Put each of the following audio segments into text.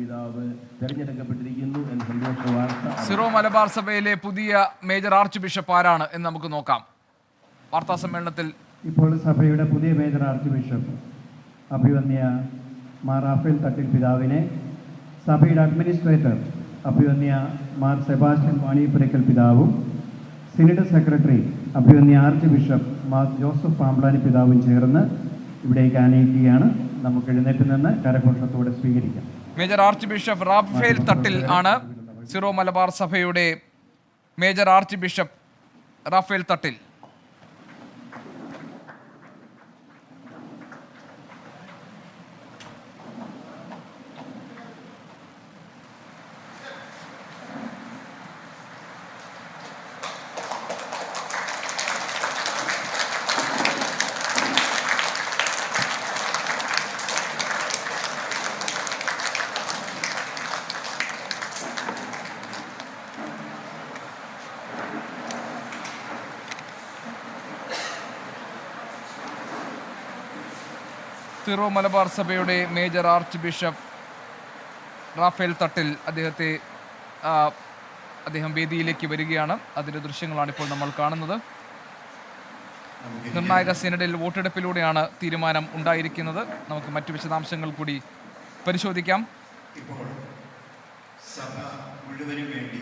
പിതാവ് തെരഞ്ഞെടുക്കപ്പെട്ടിരിക്കുന്നു എന്ന സന്തോഷ വാർത്ത. സിറോ മലബാർ സഭയിലെ പുതിയ മേജർ ആർച്ച് ബിഷപ്പ് ആരാണ് എന്ന് നമുക്ക് നോക്കാം. വാർത്താ സമ്മേളനത്തിൽ ഇപ്പോൾ സഭയുടെ പുതിയ മേജർ ആർച്ച് ബിഷപ്പ് അഭിവന്യ മാർ റാഫേൽ തട്ടിൽ പിതാവിനെ സഭയുടെ അഡ്മിനിസ്ട്രേറ്റർ അഭിവന്യ മാർ സെബാസ്റ്റ്യൻ വാണിയപ്പുരയ്ക്കൽ പിതാവും സിനഡ് സെക്രട്ടറി അഭിവന്യ arch bishop Mar Joseph Pamplany പിതാവും ചേർന്ന് ഇവിടേക്ക് ആനയിക്കുകയാണ്. നമുക്ക് എഴുന്നേറ്റ് നിന്ന് കരഘോഷത്തോടെ സ്വീകരിക്കാം. Major arch bishop Raphael Thattil ആണ് സിറോ മലബാർ സഭയുടെ major arch bishop Raphael Thattil. Syro Malabar സഭയുടെ major arch bishop Raphael Thattil അദ്ദേഹം വേദിയിലേക്ക് വരികയാണ്. അതിൻ്റെ ദൃശ്യങ്ങളാണ് ഇപ്പോൾ നമ്മൾ കാണുന്നത്. നിർണായക സിനഡിൽ വോട്ടെടുപ്പിലൂടെയാണ് തീരുമാനം ഉണ്ടായിരിക്കുന്നത്. നമുക്ക് മറ്റു വിശദാംശങ്ങൾ കൂടി പരിശോധിക്കാം. ഇപ്പോൾ സഭ മുഴുവനും വേണ്ടി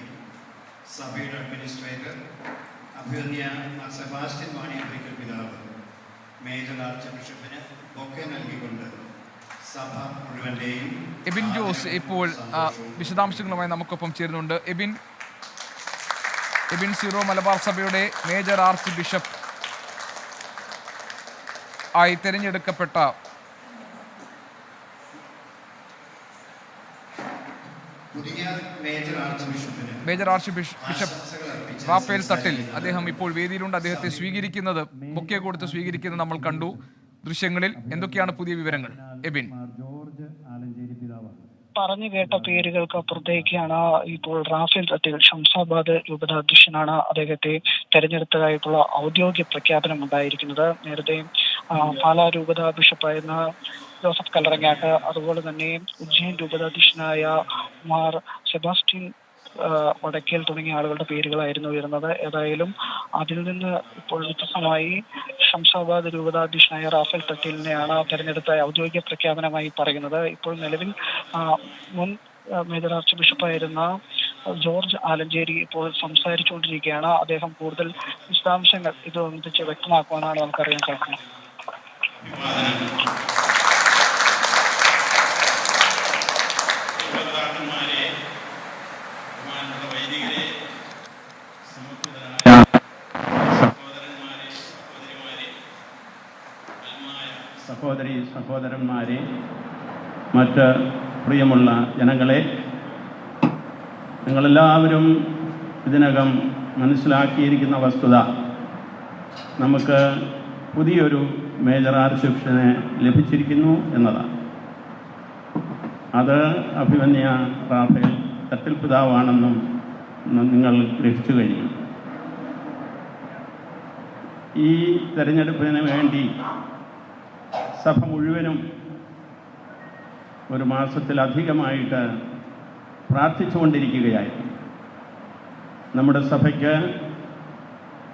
സഭയുടെ അഡ്മിനിസ്ട്രേറ്റർ അഭിവന്യ സെബാസ്റ്റ്യൻ വാണിയപ്പുരയ്ക്കൽ പിതാവ് മേജർ ആർച്ച് ബിഷപ്പിന് ബൊക്കെ നൽകിക്കൊണ്ട് സഭ മുഴുവൻ്റെയും എബിൻ ജോസ് ഇപ്പോൾ വിശദാംശങ്ങളുമായി നമുക്കൊപ്പം ചേരുന്നുണ്ട്. എബിൻ, സിറോ മലബാർ സഭയുടെ മേജർ ആർച്ച് ബിഷപ്പ് ആയി തിരഞ്ഞെടുക്കപ്പെട്ട major arch bishop Raphael Thattil അദ്ദേഹം ഇപ്പോൾ വേദിയിലുണ്ട്. അദ്ദേഹത്തെ സ്വീകരിക്കുന്നത്, ബൊക്കെ കൊടുത്ത് സ്വീകരിക്കുന്നത് നമ്മൾ കണ്ടു ദൃശ്യങ്ങളിൽ. എന്തൊക്കെയാണ് പുതിയ വിവരങ്ങൾ എബിൻ? പറഞ്ഞു കേട്ട പേരുകൾക്ക് അപ്പുറത്തേക്കാണ് ഇപ്പോൾ റാഫേൽ തട്ടിൽ ശംസാബാദ് രൂപതാധ്യക്ഷനാണ് അദ്ദേഹത്തെ തെരഞ്ഞെടുത്തതായിട്ടുള്ള ഔദ്യോഗിക പ്രഖ്യാപനം ഉണ്ടായിരിക്കുന്നത്. നേരത്തെ പാലാ രൂപതാ ബിഷപ്പായിരുന്ന ജോസഫ് കല്ലറങ്ങാട്ട്, അതുപോലെ തന്നെ ഉജ്ജയിൻ രൂപതാധ്യക്ഷനായ മാർ സെബാസ്റ്റ്യൻ വടക്കേൽ തുടങ്ങിയ ആളുകളുടെ പേരുകളായിരുന്നു ഉയർന്നത്. ഏതായാലും അതിൽ നിന്ന് ഇപ്പോൾ വ്യത്യസ്തമായി ശംസാബാദ് രൂപതാധ്യക്ഷനായ റാഫേൽ തട്ടീലിനെയാണ് തെരഞ്ഞെടുത്ത ഔദ്യോഗിക പ്രഖ്യാപനമായി പറയുന്നത്. ഇപ്പോൾ നിലവിൽ മുൻ മേജർ ആർച്ച് ബിഷപ്പായിരുന്ന ജോർജ് ആലഞ്ചേരി ഇപ്പോൾ സംസാരിച്ചുകൊണ്ടിരിക്കുകയാണ്. അദ്ദേഹം കൂടുതൽ വിശദാംശങ്ങൾ ഇത് സംബന്ധിച്ച് വ്യക്തമാക്കുവാനാണ് നമുക്കറിയാൻ സാധിക്കുന്നത്. സഹോദരന്മാരെ, മറ്റ് പ്രിയമുള്ള ജനങ്ങളെ, നിങ്ങളെല്ലാവരും ഇതിനകം മനസ്സിലാക്കിയിരിക്കുന്ന വസ്തുത, നമുക്ക് പുതിയൊരു മേജർ ആർച്ച് ബിഷപ്പിനെ ലഭിച്ചിരിക്കുന്നു എന്നതാണ്. അത് അഭിവന്യ റാഫേൽ തട്ടിൽ പിതാവാണെന്നും നിങ്ങൾ ഗ്രഹിച്ചു കഴിഞ്ഞു. ഈ തെരഞ്ഞെടുപ്പിന് വേണ്ടി സഭ മുഴുവനും ഒരു മാസത്തിലധികമായിട്ട് പ്രാർത്ഥിച്ചുകൊണ്ടിരിക്കുകയായിരുന്നു. നമ്മുടെ സഭയ്ക്ക്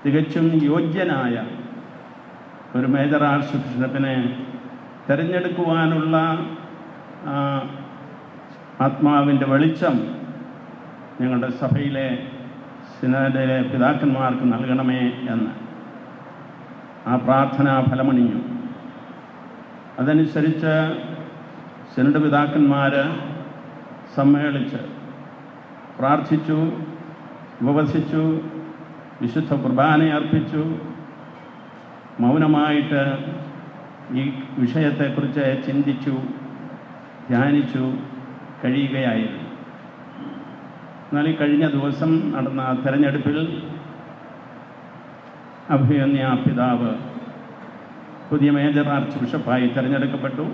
തികച്ചും യോഗ്യനായ ഒരു മേജർ ആർച്ച് ബിഷപ്പിനെ തിരഞ്ഞെടുക്കുവാനുള്ള ആത്മാവിൻ്റെ വെളിച്ചം ഞങ്ങളുടെ സഭയിലെ സിനഡിലെ പിതാക്കന്മാർക്ക് നൽകണമേ എന്ന് ആ പ്രാർത്ഥന ഫലമണിഞ്ഞു. അതനുസരിച്ച് സിനഡ് പിതാക്കന്മാർ സമ്മേളിച്ച് പ്രാർത്ഥിച്ചു, ഉപവസിച്ചു, വിശുദ്ധ കുർബാന അർപ്പിച്ചു, മൗനമായിട്ട് ഈ വിഷയത്തെക്കുറിച്ച് ചിന്തിച്ചു, ധ്യാനിച്ചു കഴിയുകയായിരുന്നു. എന്നാൽ ഈ കഴിഞ്ഞ ദിവസം നടന്ന തെരഞ്ഞെടുപ്പിൽ അഭിവന്യ പിതാവ് പുതിയ മേജർ ആർച്ച് ബിഷപ്പായി തിരഞ്ഞെടുക്കപ്പെട്ടു.